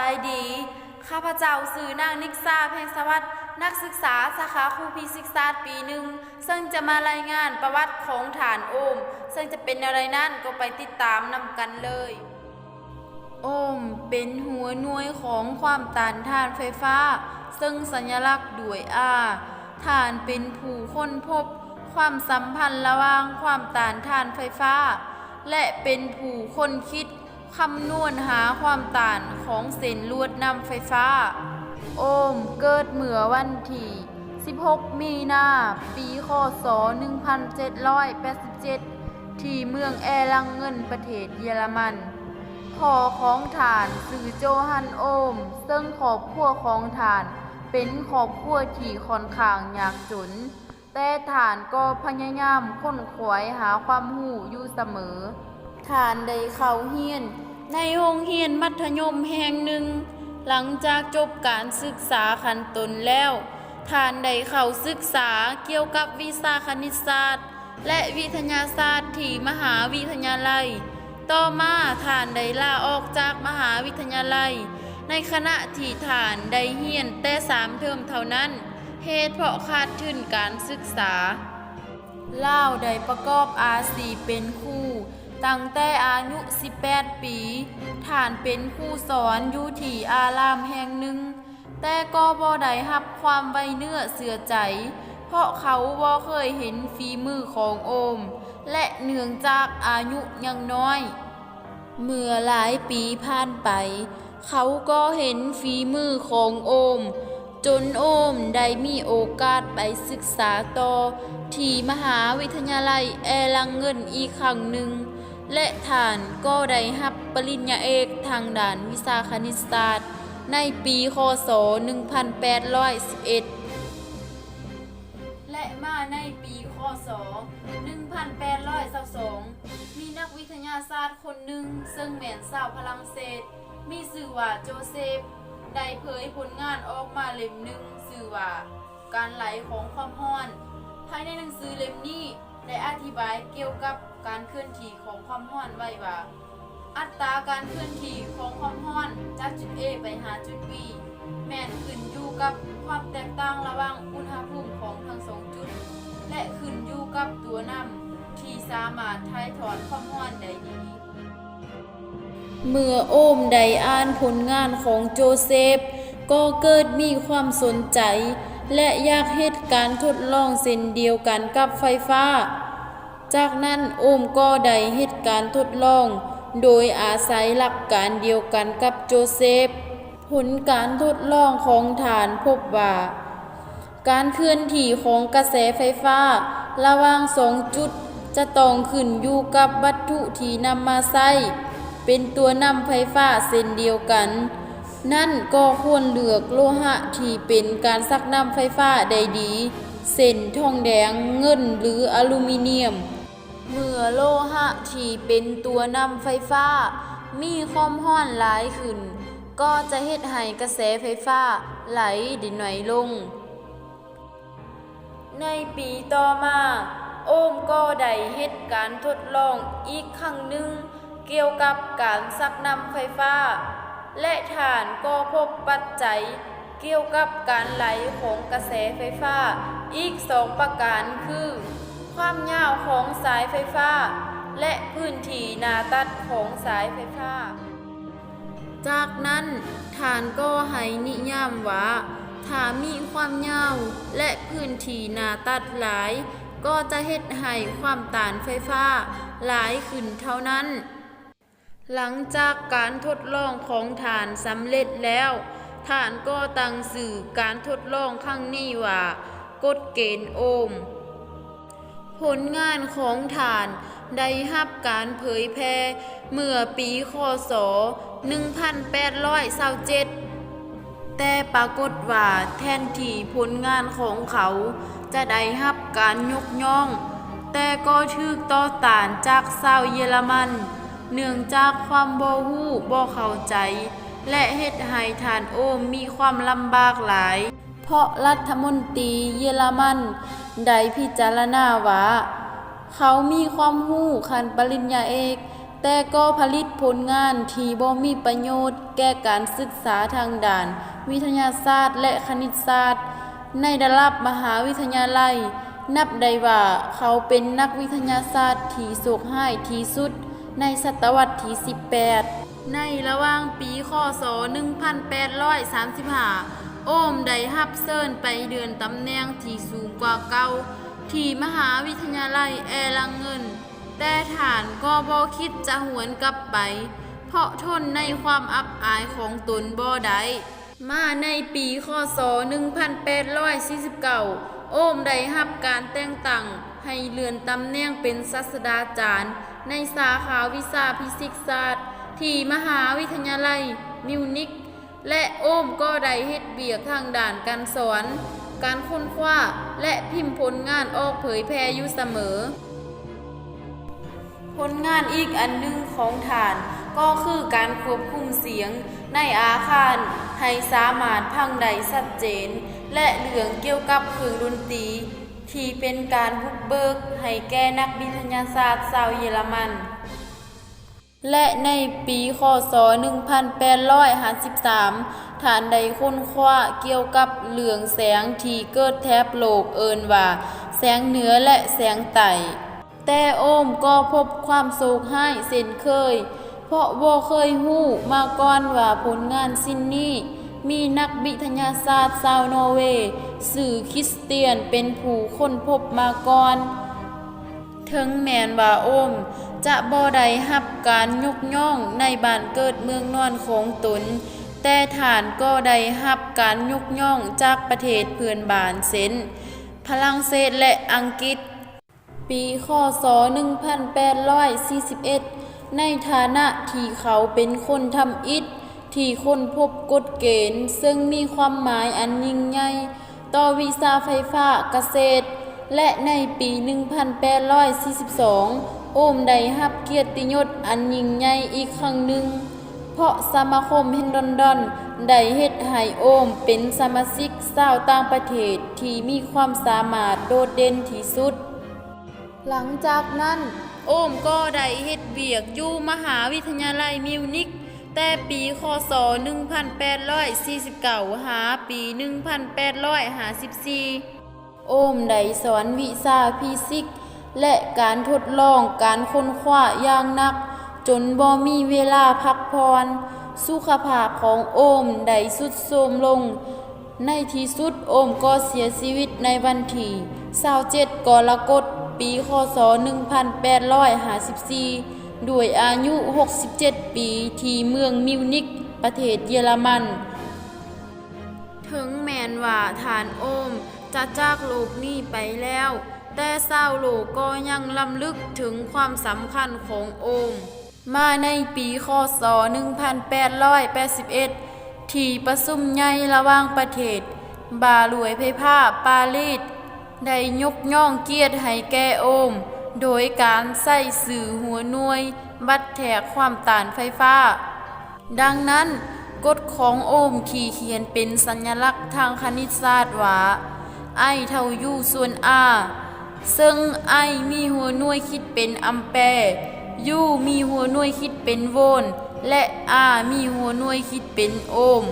ายดีข้าพเจ้าสื่อนางนิกษาเพ็งสวัสดิ์นักศึกษาสาขาครูพิศิกษาปีหนึ่งซึ่งจะมารายงานประวัติของฐานโอมซึ่งจะเป็นอะไรนั่นก็ไปติดตามนำกันเลยโอมเป็นหัวหน่วยของความต้านทานไฟฟ้าซึ่งสัญลักษณ์ด้วยฐานเป็นผู้ค้นพบความสัมพันธ์ระหว่างความต้านทานไฟฟ้าและเป็นผู้ค้นคิดคำนวณหาความต้านของเส้นลวดนำไฟฟ้าโอมเกิดเมื่อวันที่16 มีนาปีคศ1787ที่เมืองแอลังเงินประเทศเยอรมันพ่อของฐานชื่อโจฮันโอมซึ่งครอบครัวของฐานเป็นครอบครัวที่ค่อนข้างยากจนแต่ฐานก็พยายามค้นขวายหาความรู้อยู่เสมอฐานได้เข้าเรียนในโรงเรียนมัธยมแห่งหนึ่งหลังจากจบการศึกษาขั้นต้นแล้วฐานได้เข้าศึกษาเกี่ยวกับวิชาคณิตศาสตร์และวิทยาศาสตร์ที่มหาวิทยาลัยต่อมาฐานได้ลาออกจากมหาวิทยาลัยในขณะที่ฐานได้เรียนแต่3 เทอมเท่านั้นเหตุเพราะขาดทุนการศึกษาลาวได้ประกอบอาชีพเป็นครูตั้งแต่อายุ18 ปีฐานเป็นครูสอนอยู่ที่อารามแห่งหนึ่งแต่ก็บ่ได้รับความไว้เนื้อเชื่อใจเพราะเขาบ่เคยเห็นฝีมือของโอมและเนื่องจากอายุยังน้อยเมื่อหลายปีผ่านไปเขาก็เห็นฝีมือของโอมจนโอมได้มีโอกาสไปศึกษาต่อที่มหาวิทยาลัยแอลังเงินอีกครั้งหนึ่งและฐานก็ได้รับปริญญาเอกทางด้านวิชาคณิตศาสตร์ในปีคศ1811และมาในปีคศ1822มีนักวิทยาศาสตร์คนหนึ่งซึ่งแม่นชาวฝรั่งเศสมีชื่อว่าโจเซฟได้เผยผลงานออกมาเล่มหนึ่งชื่อว่าการไหลของความร้อนภายในหนังสือเล่มนี้ได้อธิบายเกี่ยวกับการเคลื่อนที่ของความร้อนไว้ว่าอัตราการเคลื่อนที่ของความร้อนจากจุด A ไปหาจุด B แม่นขึ้นอยู่กับความแตกต่างระหว่างอุณหภูมิของทั้ง2จุดและขึ้นอยู่กับตัวนำที่สามารถถ่ายทอดความร้อนได้ดีเมื่อโอมได้อ่านผลงานของโจเซฟก็เกิดมีความสนใจและอยากเฮ็ดการทดลองเช่นเดียวกันกับไฟฟ้าจากนั้นโอมก็ได้เฮ็ดการทดลองโดยอาศัยหลักการเดียวกันกับโจเซฟผลการทดลองของฐานพบว่าการเคลื่อนที่ของกระแสไฟฟ้าระหว่าง2 จุดจะต้องขึ้นอยู่กับวัตถุที่นำมาใช้เป็นตัวนำไฟฟ้าเช่นเดียวกันนั่นก็ควรเลือกโลหะที่เป็นการซักนำไฟฟ้าได้ดีเช่นทองแดงเงินหรืออลูมิเนียมเมื่อโลหะที่เป็นตัวนำไฟฟ้ามีความร้อนหลายขึ้นก็จะเฮ็ดให้กระแสไฟฟ้าไหลได้น้อยลงในปีต่อมาโอมก็ได้เฮ็ดการทดลองอีกครั้งหนึ่งเกี่ยวกับการซักนำไฟฟ้าและฐานก็พบปัจจัยเกี่ยวกับการไหลของกระแสไฟฟ้าอีก2 ประการคือความยาวของสายไฟฟ้าและพื้นที่หน้าตัดของสายไฟฟ้าจากนั้นฐานก็ให้นิยามว่าถ้ามีความยาวและพื้นที่หน้าตัดหลายก็จะเฮ็ดให้ความต้านไฟฟ้าหลายขึ้นเท่านั้นหลังจากการทดลองของฐานสำเร็จแล้วฐานก็ตั้งชื่อการทดลองครั้งนี้ว่ากฎเกณฑ์โอห์มผลงานของฐานได้รับการเผยแพร่เมื่อปีคศ1827แต่ปรากฏว่าแทนที่ผลงานของเขาจะได้รับการยกย่องแต่ก็ถูกต่อต้านจากชาวเยอรมันเนื่องจากความบ่รู้บ่เข้าใจและเฮ็ดให้ฐานโอมมีความลำบากหลายเพราะรัฐมนตรีเยอรมันได้พิจารณาว่าเขามีความรู้ขั้นปริญญาเอก แต่ก็ผลิตผลงานที่บ่มีประโยชน์แก่การศึกษาทางด่านวิทยาศาสตร์และคณิตศาสตร์ในระดับมหาวิทยาลัยนับได้ว่าเขาเป็นนักวิทยาศาสตร์ที่โชคร้ายที่สุดในศตวรรษที่ 18 ในระหว่างปีคศ 1835 โอมได้รับเชิญไปเดือนตำแหน่งที่สูงกว่าเก่าที่มหาวิทยาลัยแอลังเงินแต่ฐานก็บ่คิดจะหวนกลับไปเพราะทนในความอับอายของตนบ่ได้มาในปีคศ 1849 โอมได้รับการแต่งตั้งให้เลื่อนตำแหน่งเป็นศาสตราจารย์ในสาขาวิชาฟิสิกส์ศาสตร์ที่มหาวิทยาลัยมิวนิกและโอมก็ได้เฮ็ดเวียกทางด่านการสอนการค้นคว้าและพิมพ์ผลงานออกเผยแพร่อยู่เสมอผลงานอีกอันหนึ่งของฐานก็คือการควบคุมเสียงในอาคารให้สามารถพังได้ชัดเจนและเรื่องเกี่ยวกับเครื่องดนตรีที่เป็นการบุกเบิกให้แก่นักวิทยาศาสตร์ชาวเยอรมันและในปีคศ 1853 ฐานได้ค้นคว้าเกี่ยวกับเรื่องแสงที่เกิดแถบโลกเอิ้นว่าแสงเหนือและแสงใต้แต่โอมก็พบความโศกร้ายเช่นเคยเพราะบ่เคยฮู้มาก่อนว่าผลงานชิ้นนี้มีนักวิทยาศาสตร์ชาวนอร์เวย์ชื่อคริสเตียนเป็นผู้ค้นพบมาก่อนถึงแม้นว่าโอมจะบ่ได้รับการยกย่องในบ้านเกิดเมืองนอนของตนแต่ฐานก็ได้รับการยกย่องจากประเทศเพื่อนบ้านเช่นฝรั่งเศสและอังกฤษปีคศ 1841 ในฐานะที่เขาเป็นคนทำอิฐที่ค้นพบกฎเกณฑ์ซึ่งมีความหมายอันยิ่งใหญ่ต่อวิชาไฟฟ้าเกษตรและในปี 1842 โอมได้รับเกียรติยศอันยิ่งใหญ่อีกครั้งหนึ่งเพราะสมาคมแห่งลอนดอนได้เฮ็ดให้โอมเป็นสมาชิกชาวต่างประเทศที่มีความสามารถโดดเด่นที่สุดหลังจากนั้นโอมก็ได้เฮ็ดเวียกอยู่มหาวิทยาลัยมิวนิกแต่ปีคศ 1849 หาปี 1854 โอมได้สอนวิชาฟิสิกส์และการทดลองการค้นคว้าอย่างหนักจนบ่มีเวลาพักผ่อนสุขภาพของโอมได้ทรุดโทรมลงในที่สุดโอมก็เสียชีวิตในวันที่27 กรกฎาคมปีคศ 1854 ด้วยอายุ 67 ปีที่เมืองมิวนิกประเทศเยอรมันถึงแม้นว่าฐานโอมจะจากโลกนี้ไปแล้วแต่ชาวโลกก็ยังรำลึกถึงความสำคัญของโอมมาในปีคศ 1881 ที่ประชุมใหญ่ระหว่างประเทศบาหลวยไฟฟ้าปารีสได้ยกย่องเกียรติให้แก่โอมโดยการใส่สื่อหัวหน่วยบัดแทกความต้านไฟฟ้าดังนั้นกฎของโอมที่เขียนเป็นสัญลักษณ์ทางคณิตศาสตร์ว่า I เท่า U ส่วน R ซึ่ง I มีหัวหน่วยคิดเป็นอัมแปร์ U มีหัวหน่วยคิดเป็นโวลต์และ R มีหัวหน่วยคิดเป็นโอห์ม